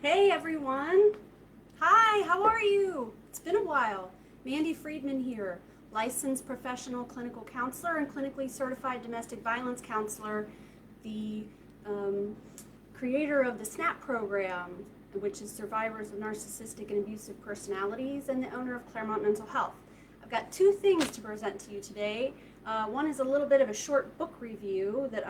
Hey everyone! Hi, how are you? It's been a while. Mandy Friedman here, licensed professional clinical counselor and clinically certified domestic violence counselor, the creator of the SNAP program, which is Survivors of Narcissistic and Abusive Personalities, and the owner of Claremont Mental Health. I've got two things to present to you today. One is a little bit of a short book review that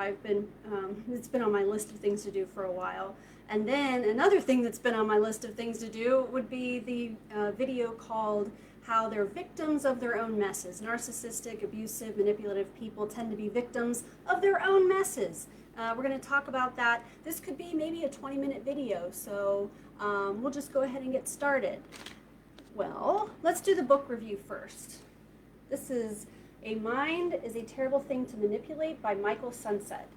it's been on my list of things to do for a while. And then another thing that's been on my list of things to do would be the video called How They're Victims of Their Own Messes. Narcissistic, abusive, manipulative people tend to be victims of their own messes. We're going to talk about that. This could be maybe a 20-minute video, so we'll just go ahead and get started. Well, let's do the book review first. This is A Mind is a Terrible Thing to Manipulate by Michael Sunset.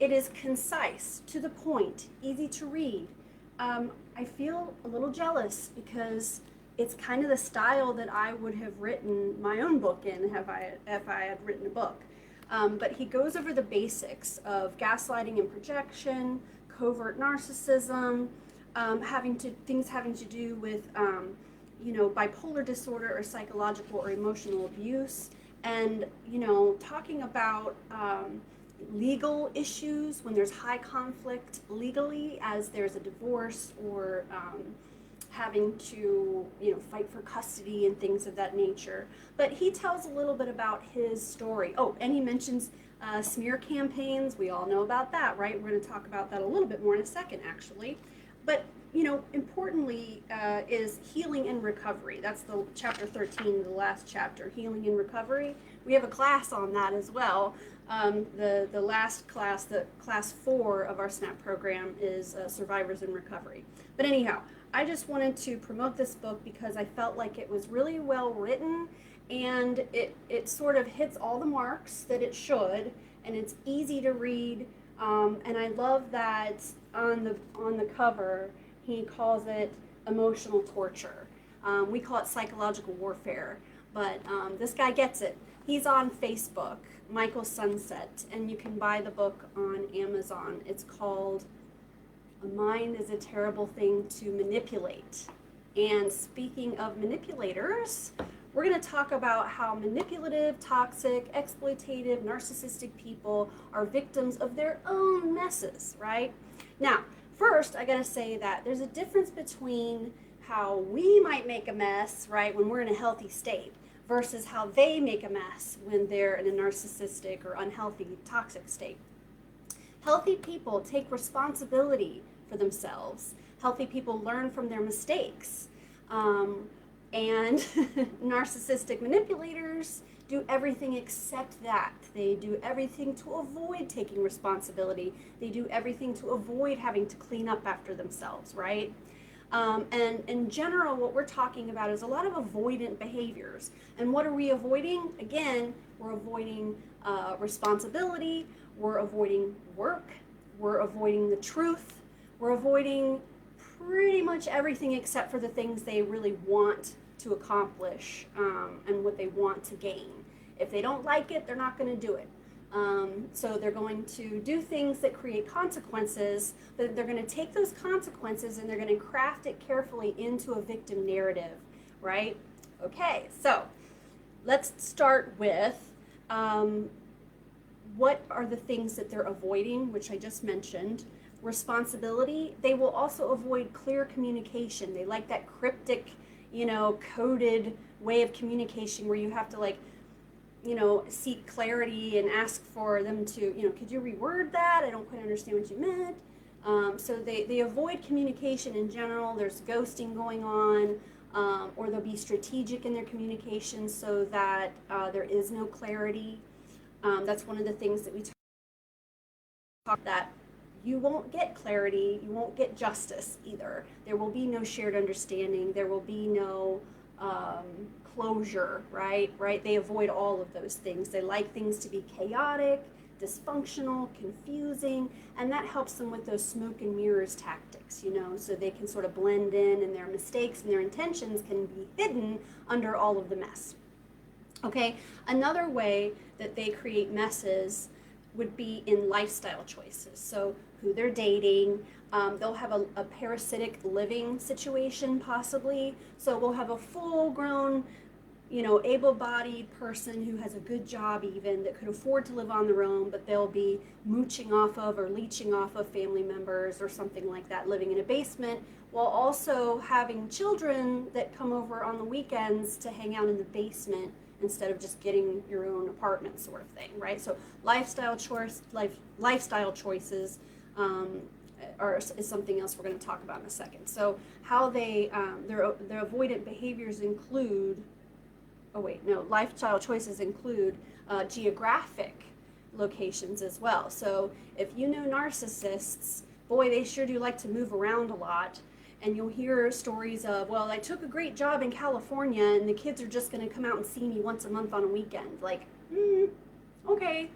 It is concise, to the point, easy to read. I feel a little jealous because it's kind of the style that I would have written my own book in if I had written a book. But he goes over the basics of gaslighting and projection, covert narcissism, things having to do with bipolar disorder or psychological or emotional abuse, and talking about legal issues when there's high conflict legally, as there's a divorce or having to fight for custody and things of that nature. But he tells a little bit about his story. Oh, and he mentions smear campaigns. We all know about that, right? We're going to talk about that a little bit more in a second, actually. But importantly, is healing and recovery. That's the chapter 13, the last chapter, healing and recovery. We have a class on that as well. The last class, the class 4 of our SNAP program, is Survivors in Recovery. But anyhow, I just wanted to promote this book because I felt like it was really well written, and it sort of hits all the marks that it should, and it's easy to read. And I love that on the cover he calls it emotional torture. We call it psychological warfare, but this guy gets it. He's on Facebook, Michael Sunset, and you can buy the book on Amazon. It's called A Mind is a Terrible Thing to Manipulate. And speaking of manipulators, we're going to talk about how manipulative, toxic, exploitative, narcissistic people are victims of their own messes, right? Now, first, I got to say that there's a difference between how we might make a mess, right, when we're in a healthy state, versus how they make a mess when they're in a narcissistic or unhealthy, toxic state. Healthy people take responsibility for themselves. Healthy people learn from their mistakes. And narcissistic manipulators do everything except that. They do everything to avoid taking responsibility. They do everything to avoid having to clean up after themselves, right? And in general, what we're talking about is a lot of avoidant behaviors. And what are we avoiding? Again, we're avoiding responsibility, we're avoiding work, we're avoiding the truth, we're avoiding pretty much everything except for the things they really want to accomplish and what they want to gain. If they don't like it, they're not going to do it. So they're going to do things that create consequences, but they're going to take those consequences and they're going to craft it carefully into a victim narrative, right? Okay, so let's start with what are the things that they're avoiding, which I just mentioned. Responsibility. They will also avoid clear communication. They like that cryptic, coded way of communication where you have to seek clarity and ask for them to, could you reword that? I don't quite understand what you meant. So they avoid communication in general. There's ghosting going on, or they'll be strategic in their communication so that there is no clarity. That's one of the things that we talk about, that you won't get clarity, you won't get justice either. There will be no shared understanding, there will be no closure, right? They avoid all of those things. They like things to be chaotic, dysfunctional, confusing, and that helps them with those smoke and mirrors tactics, so they can sort of blend in and their mistakes and their intentions can be hidden under all of the mess. Okay, another way that they create messes would be in lifestyle choices. So who they're dating, They'll have a parasitic living situation possibly. So we'll have a full-grown, able-bodied person who has a good job even, that could afford to live on their own, but they'll be mooching off of or leeching off of family members or something like that, living in a basement, while also having children that come over on the weekends to hang out in the basement instead of just getting your own apartment, sort of thing, right? So lifestyle choices is something else we're going to talk about in a second. So how their avoidant behaviors include, lifestyle choices include geographic locations as well. So if you know narcissists, boy, they sure do like to move around a lot. And you'll hear stories of, well, I took a great job in California and the kids are just going to come out and see me once a month on a weekend. Like, okay.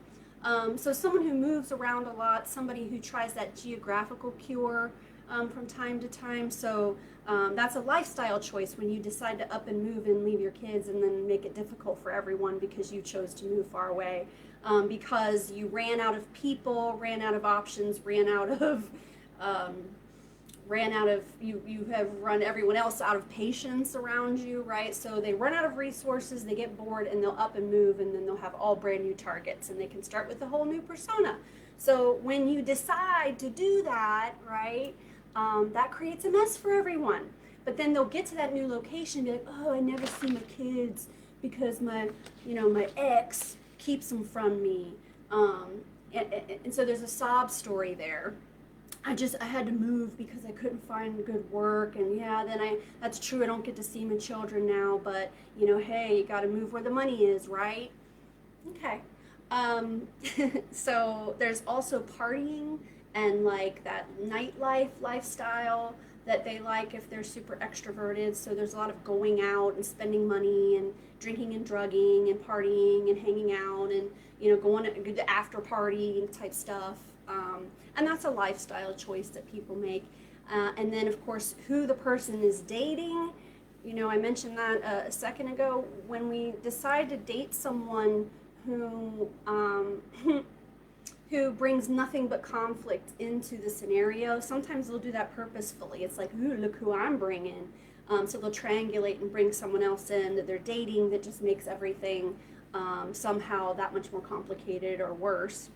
So someone who moves around a lot, somebody who tries that geographical cure from time to time. So that's a lifestyle choice when you decide to up and move and leave your kids and then make it difficult for everyone because you chose to move far away. Because you ran out of people, ran out of options, you have run everyone else out of patience around you, right? So they run out of resources, they get bored, and they'll up and move, and then they'll have all brand new targets, and they can start with a whole new persona. So when you decide to do that, right, that creates a mess for everyone. But then they'll get to that new location and be like, oh, I never see my kids because my ex keeps them from me. And so there's a sob story there. I had to move because I couldn't find good work, and that's true, I don't get to see my children now, but hey, you got to move where the money is, right? Okay. So there's also partying and like that nightlife lifestyle that they like if they're super extroverted. So there's a lot of going out and spending money and drinking and drugging and partying and hanging out and going to after party type stuff. And that's a lifestyle choice that people make. And then, of course, who the person is dating. I mentioned that a second ago. When we decide to date someone who brings nothing but conflict into the scenario, sometimes they'll do that purposefully. It's like, ooh, look who I'm bringing. So they'll triangulate and bring someone else in that they're dating that just makes everything somehow that much more complicated or worse.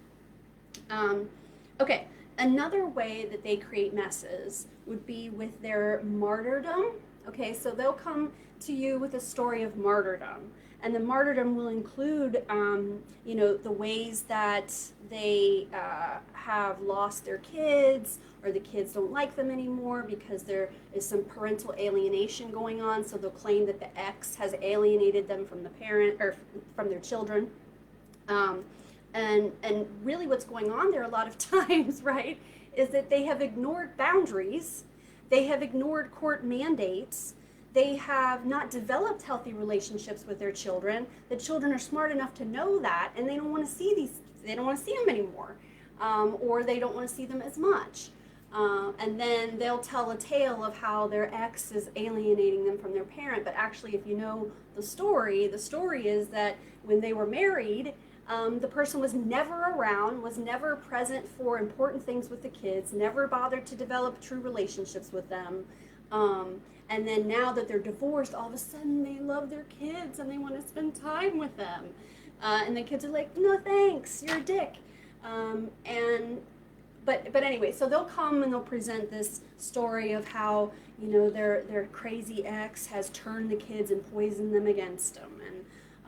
Okay, another way that they create messes would be with their martyrdom. Okay, so they'll come to you with a story of martyrdom, and the martyrdom will include, the ways that they have lost their kids, or the kids don't like them anymore because there is some parental alienation going on. So they'll claim that the ex has alienated them from the parent or from their children. And really what's going on there a lot of times, right, is that they have ignored boundaries, they have ignored court mandates, they have not developed healthy relationships with their children. The children are smart enough to know that, and they don't want to see them anymore, or they don't want to see them as much. And then they'll tell a tale of how their ex is alienating them from their parent, but actually if you know the story is that when they were married, the person was never around, was never present for important things with the kids, never bothered to develop true relationships with them. And then now that they're divorced, all of a sudden they love their kids and they want to spend time with them. And the kids are like, no thanks, you're a dick. But anyway, so they'll come and they'll present this story of how, their crazy ex has turned the kids and poisoned them against them.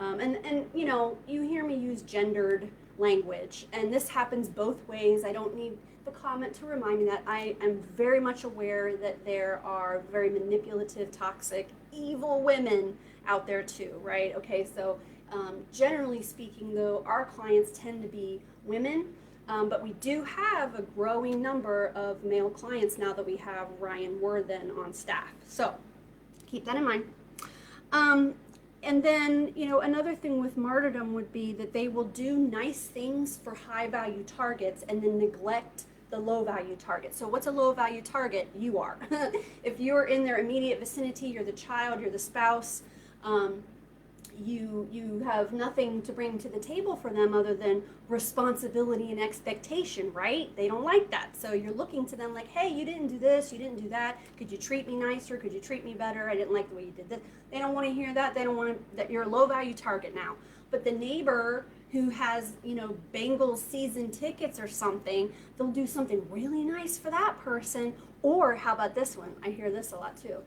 And you hear me use gendered language, and this happens both ways. I don't need the comment to remind me that. I am very much aware that there are very manipulative, toxic, evil women out there too, right? Okay, so generally speaking, though, our clients tend to be women, but we do have a growing number of male clients now that we have Ryan Worthen on staff. So keep that in mind. And then, another thing with martyrdom would be that they will do nice things for high-value targets and then neglect the low-value target. So what's a low-value target? You are. If you're in their immediate vicinity, you're the child, you're the spouse, you have nothing to bring to the table for them other than responsibility and expectation, right? They don't like that. So you're looking to them like, hey, you didn't do this, you didn't do that. Could you treat me nicer? Could you treat me better? I didn't like the way you did this. They don't want to hear that. They don't want that. You're a low value target now. But the neighbor who has, Bengals season tickets or something, they'll do something really nice for that person. Or how about this one? I hear this a lot too.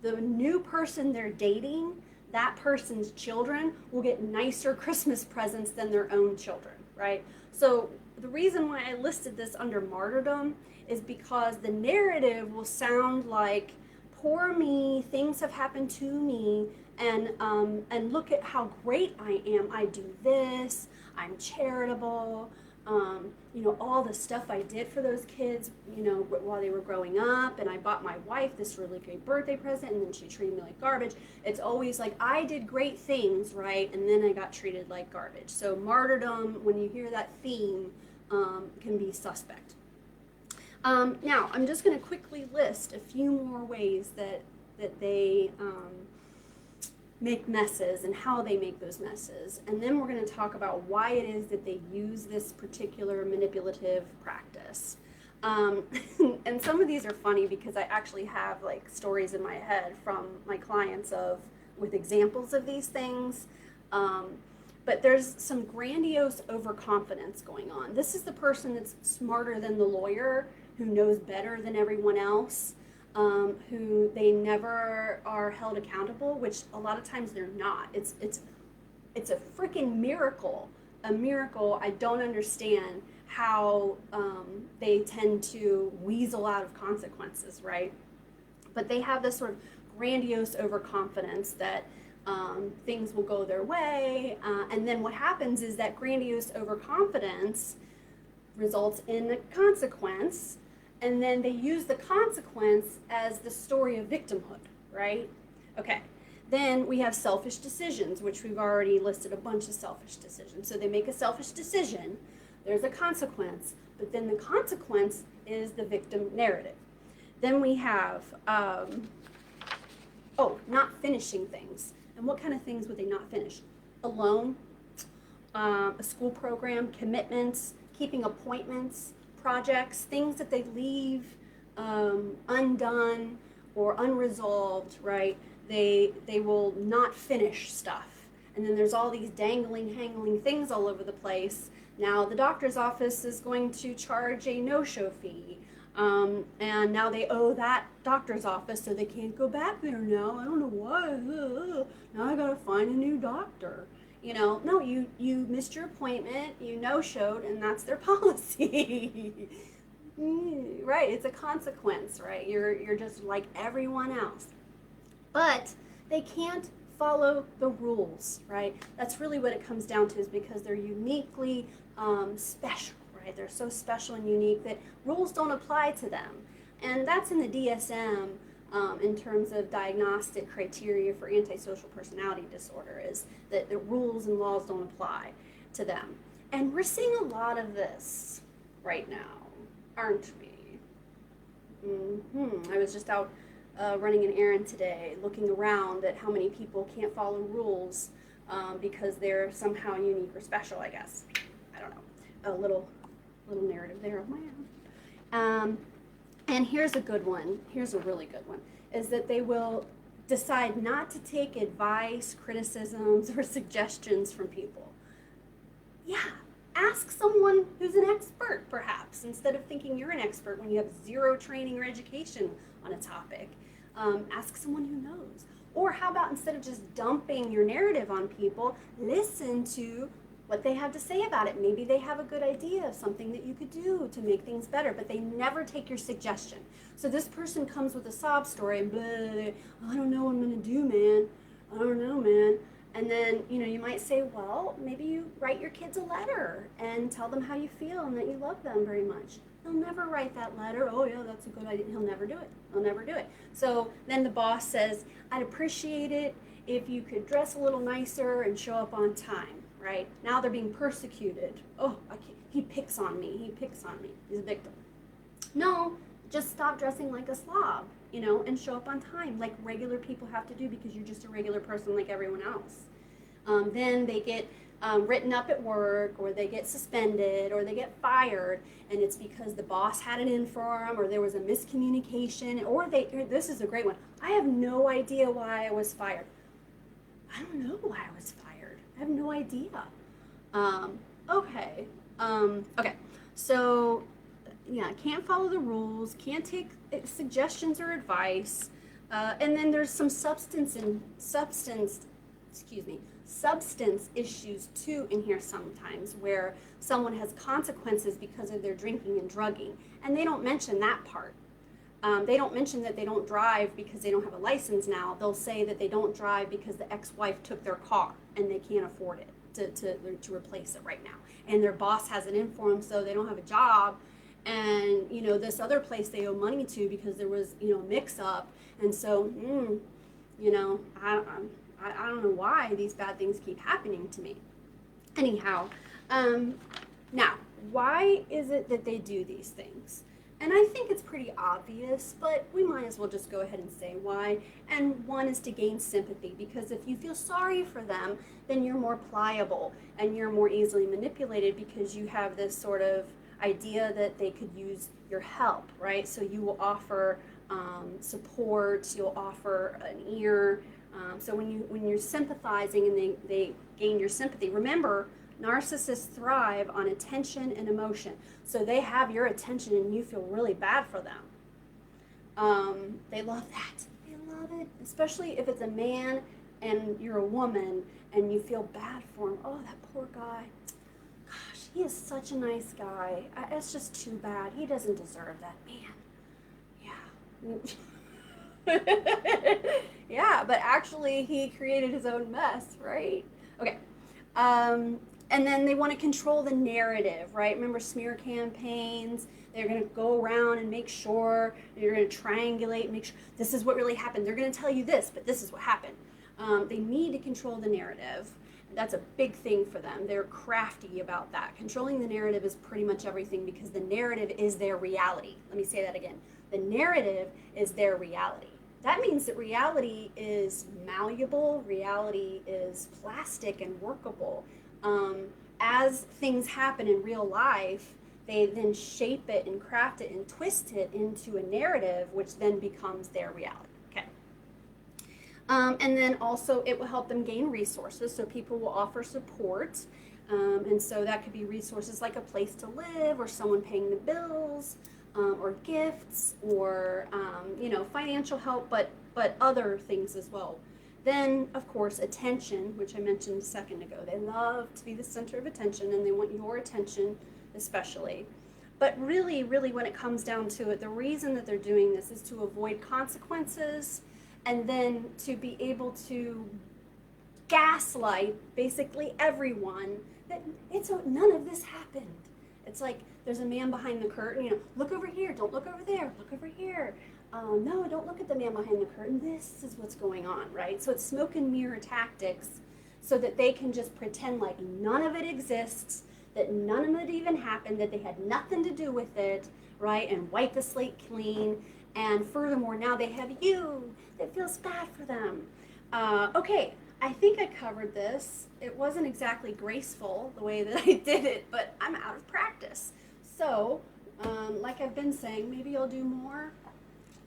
The new person they're dating, that person's children will get nicer Christmas presents than their own children, right? So the reason why I listed this under martyrdom is because the narrative will sound like, poor me, things have happened to me, and look at how great I am. I do this, I'm charitable, all the stuff I did for those kids, while they were growing up, and I bought my wife this really great birthday present, and then she treated me like garbage. It's always like, I did great things, right, and then I got treated like garbage. So martyrdom, when you hear that theme, can be suspect. Now, I'm just going to quickly list a few more ways that they make messes and how they make those messes. And then we're going to talk about why it is that they use this particular manipulative practice. And some of these are funny because I actually have stories in my head from my clients with examples of these things. But there's some grandiose overconfidence going on. This is the person that's smarter than the lawyer, who knows better than everyone else, who they never are held accountable, which a lot of times they're not. It's a freaking miracle, a miracle. I don't understand how they tend to weasel out of consequences, right? But they have this sort of grandiose overconfidence that things will go their way, and then what happens is that grandiose overconfidence results in a consequence, and then they use the consequence as the story of victimhood, right? Okay, then we have selfish decisions, which we've already listed a bunch of selfish decisions. So they make a selfish decision, there's a consequence, but then the consequence is the victim narrative. Then we have, not finishing things. And what kind of things would they not finish? A loan, a school program, commitments, keeping appointments, projects, things that they leave undone or unresolved, right? They will not finish stuff. And then there's all these dangling, hangling things all over the place. Now the doctor's office is going to charge a no-show fee. And now they owe that doctor's office, so they can't go back there now. I don't know why. Now I gotta find a new doctor. No, you missed your appointment, you no-showed, and that's their policy. Right, it's a consequence, right? You're just like everyone else. But they can't follow the rules, right? That's really what it comes down to, is because they're uniquely special, right? They're so special and unique that rules don't apply to them. And that's in the DSM in terms of diagnostic criteria for antisocial personality disorder, is that the rules and laws don't apply to them. And we're seeing a lot of this right now, aren't we? I was just out running an errand today, looking around at how many people can't follow rules because they're somehow unique or special, I guess. I don't know. A little narrative there of my own. And here's a good one. Here's a really good one, is that they will decide not to take advice, criticisms, or suggestions from people. Yeah, ask someone who's an expert, perhaps, instead of thinking you're an expert when you have zero training or education on a topic. Ask someone who knows. Or how about, instead of just dumping your narrative on people, listen to what they have to say about it. Maybe they have a good idea of something that you could do to make things better, but they never take your suggestion. So this person comes with a sob story and blah, I don't know what I'm gonna do, man. I don't know, man. And then, you might say, well, maybe you write your kids a letter and tell them how you feel and that you love them very much. He'll never write that letter. Oh yeah, that's a good idea. He'll never do it. He'll never do it. So then the boss says, I'd appreciate it if you could dress a little nicer and show up on time. Right? Now they're being persecuted. Oh, he picks on me. He picks on me. He's a victim. No, just stop dressing like a slob, and show up on time like regular people have to do, because you're just a regular person like everyone else. Then they get written up at work, or they get suspended, or they get fired, and it's because the boss had it in for them, or there was a miscommunication, or this is a great one. I have no idea why I was fired. I don't know why I was fired. I have no idea. Okay. So, yeah, can't follow the rules, can't take suggestions or advice, and then there's some substance issues too in here sometimes, where someone has consequences because of their drinking and drugging, and they don't mention that part. They don't mention that they don't drive because they don't have a license now. They'll say that they don't drive because the ex-wife took their car and they can't afford it to replace it right now, and their boss has it in for them, so they don't have a job. And this other place they owe money to because there was a mix-up, and so I don't know why these bad things keep happening to me. Anyhow, now, why is it that they do these things? And I think it's pretty obvious, but we might as well just go ahead and say why. And one is to gain sympathy, because if you feel sorry for them, then you're more pliable and you're more easily manipulated, because you have this sort of idea that they could use your help, right? So you will offer support, you'll offer an ear. So when you're sympathizing and they gain your sympathy, remember, narcissists thrive on attention and emotion. So they have your attention and you feel really bad for them. They love that. They love it, especially if it's a man and you're a woman and you feel bad for him. Oh, that poor guy. Gosh, he is such a nice guy. It's just too bad. He doesn't deserve that, man. Yeah. Yeah, but actually he created his own mess, right? Okay. And then they want to control the narrative, right? Remember smear campaigns? They're going to go around and make sure, they're going to triangulate, make sure this is what really happened. They're going to tell you this, but this is what happened. They need to control the narrative. That's a big thing for them. They're crafty about that. Controlling the narrative is pretty much everything, because the narrative is their reality. Let me say that again. The narrative is their reality. That means that reality is malleable, reality is plastic and workable. As things happen in real life, they then shape it and craft it and twist it into a narrative, which then becomes their reality. Okay. And then also it will help them gain resources, so people will offer support. And so that could be resources like a place to live, or someone paying the bills, or gifts, or financial help, but other things as well. Then, of course, attention, which I mentioned a second ago. They love to be the center of attention, and they want your attention especially. But really, really, when it comes down to it, the reason that they're doing this is to avoid consequences, and then to be able to gaslight basically everyone that none of this happened. It's like there's a man behind the curtain, look over here, don't look over there, look over here. No, don't look at the man behind the curtain. This is what's going on, right? So it's smoke and mirror tactics, so that they can just pretend like none of it exists, that none of it even happened, that they had nothing to do with it, right? And wipe the slate clean. And furthermore, now they have you that feels bad for them. Okay, I think I covered this. It wasn't exactly graceful the way that I did it, but I'm out of practice. So, like I've been saying, maybe I'll do more.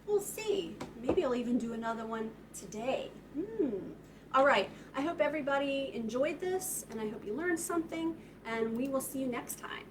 We'll see. Maybe I'll even do another one today. All right. I hope everybody enjoyed this, and I hope you learned something, and we will see you next time.